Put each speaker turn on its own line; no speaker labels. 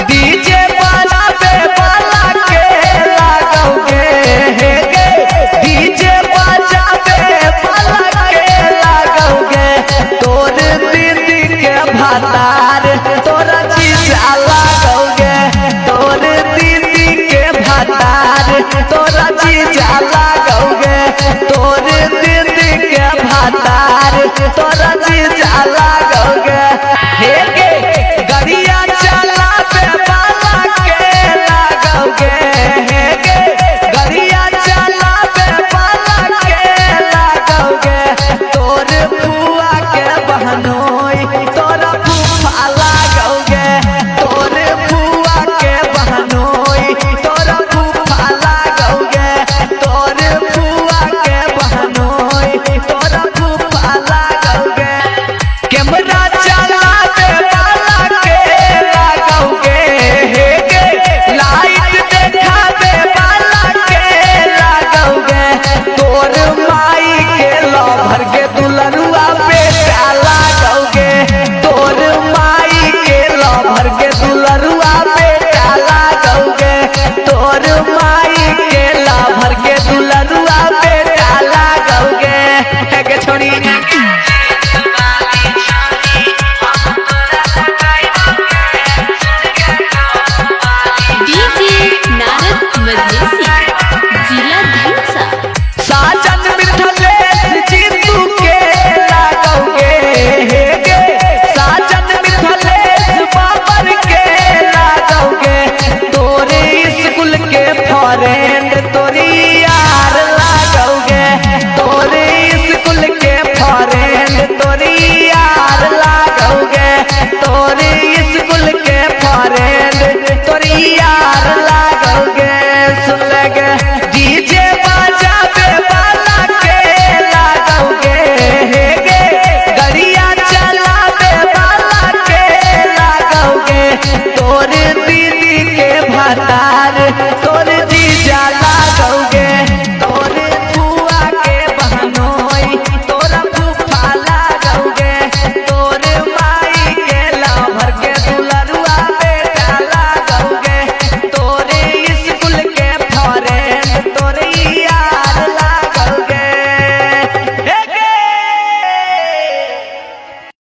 DJ बजावे वाला के लागोगे हे गे, डीजे बजावे वाला के लागोगे। तोर दीदी के भातार तोरा जीजा लागोगे, तोर दीदी के भातार तोरा जीजा लागोगे, तोर दीदी के भातार तोरा जीजा लागोगे हे गे। गरिया चलावे वाला के लागोगे हे गे, गरिया चलावे वाला के लागोगे। तोर बुआ के बहनोई तोरा फूफा लागोगे, तोर बुआ के बहनोई तोरा फूफा लागोगे, तोर बुआ के बहनोई तोरा फूफा लागोगे। कैमरा चलावे वाला के लागोगे हे गे, लाइट देखावे वाला के लागोगे। तोर माई के लभर के दुलरुआ बेटा लागोगे, तोर माई के लभर के